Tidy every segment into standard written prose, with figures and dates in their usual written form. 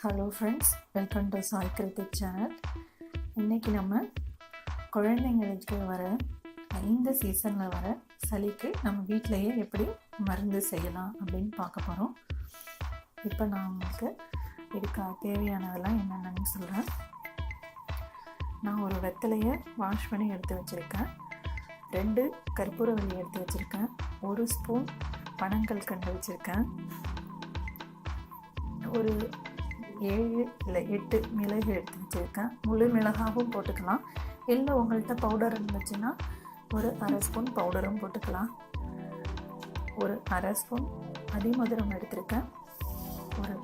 Hello friends, welcome to Sai critic channel. இன்றைக்கி நம்ம குழந்தைங்களுக்கு வர இந்த சீசனில் வர சளிக்கு நம்ம வீட்டிலையே எப்படி மருந்து செய்யலாம் அப்படின்னு பார்க்க போகிறோம். இப்போ நான் உங்களுக்கு இதுக்கு தேவையானதெல்லாம் என்னென்னு சொல்கிறேன். நான் ஒரு வெத்தலையை வாஷ் பண்ணி எடுத்து வச்சுருக்கேன், 2 கற்பூரவள்ளி எடுத்து வச்சுருக்கேன், 1 ஸ்பூன் பனங்கல்கண்டு வச்சுருக்கேன், ஒரு 7 இல்லை 8 மிளகு எடுத்து வச்சுருக்கேன். முழு மிளகாவும் போட்டுக்கலாம், இல்லை உங்கள்கிட்ட பவுடர் இருந்துச்சுன்னா ஒரு 1/2 ஸ்பூன் பவுடரும் போட்டுக்கலாம். ஒரு 1/2 ஸ்பூன் அதிமதுரம் எடுத்திருக்கேன், ஒரு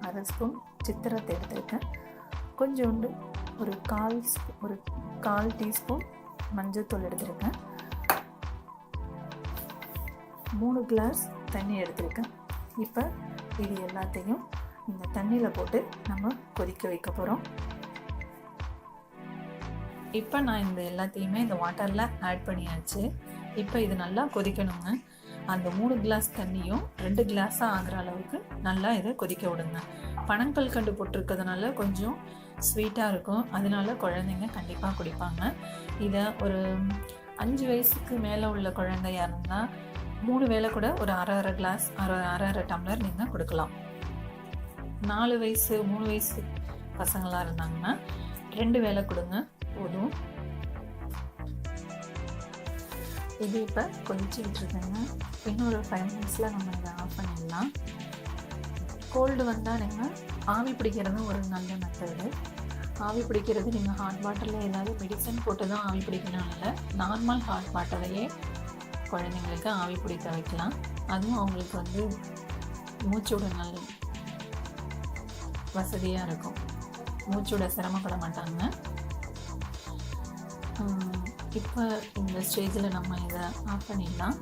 1/2 ஸ்பூன் சித்திரத்தை எடுத்திருக்கேன், கொஞ்சோண்டு ஒரு கால் டீஸ்பூன் மஞ்சள்தூள் எடுத்திருக்கேன், 3 கிளாஸ் தண்ணி எடுத்திருக்கேன். இப்போ இது எல்லாத்தையும் இந்த தண்ணியில் போட்டு நம்ம கொதிக்க வைக்க போகிறோம். இப்போ நான் இந்த எல்லாத்தையுமே இந்த வாட்டரில் ஆட் பண்ணியாச்சு. இப்போ இது நல்லா கொதிக்கணுங்க. அந்த 3 கிளாஸ் தண்ணியும் 2 கிளாஸாக ஆகிற அளவுக்கு நல்லா இதை கொதிக்க விடுங்க. பனங்கல்கண்டு போட்டிருக்கிறதுனால கொஞ்சம் ஸ்வீட்டாக இருக்கும், அதனால குழந்தைங்க கண்டிப்பாக குடிப்பாங்க. இதை ஒரு 5 வயசுக்கு மேலே உள்ள குழந்தையாக இருந்தால் 3 வேளை கூட ஒரு அரை கிளாஸ் அரை டம்ளர் நீங்கள் கொடுக்கலாம். 4 வயசு 3 வயசு பசங்களாக இருந்தாங்கன்னா 2 வேளை கொடுங்க போதும். இது இப்போ கொதிச்சுக்கிட்டு இருக்குங்க. இன்னொரு 5 மினிட்ஸில் நம்ம இதை ஆஃப் பண்ணிடலாம். கோல்டு வந்தால் நீங்கள் ஆவி பிடிக்கிறது ஒரு நல்ல மெத்தடு. ஆவி பிடிக்கிறது நீங்கள் ஹாட் வாட்டரில் ஏதாவது மெடிசன் போட்டு தான் ஆவி பிடிக்கணும் இல்லை, நார்மல் ஹாட் வாட்டரையே குழந்தைங்களுக்கு ஆவி பிடிக்க வைக்கலாம். அதுவும் அவங்களுக்கு மூச்சோட நல்ல வசதியாக இருக்கும், மூச்சோட சிரமப்பட மாட்டாங்க. இப்போ இந்த ஸ்டேஜில் நம்ம இதை ஆஃப் பண்ணிடலாம்.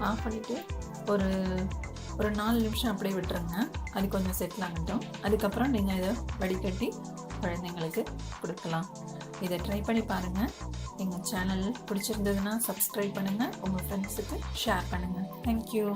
ஆஃப் பண்ணிவிட்டு ஒரு 4 நிமிஷம் அப்படியே விட்டுருங்க, அது கொஞ்சம் செட்டில் ஆகட்டும். அதுக்கப்புறம் நீங்கள் இதை வடிகட்டி குழந்தைங்களுக்கு கொடுக்கலாம். இதை ட்ரை பண்ணி பாருங்கள். எங்கள் சேனல் பிடிச்சிருந்ததுன்னா சப்ஸ்கிரைப் பண்ணுங்கள், உங்கள் ஃப்ரெண்ட்ஸுக்கு ஷேர் பண்ணுங்கள். தேங்க்யூ.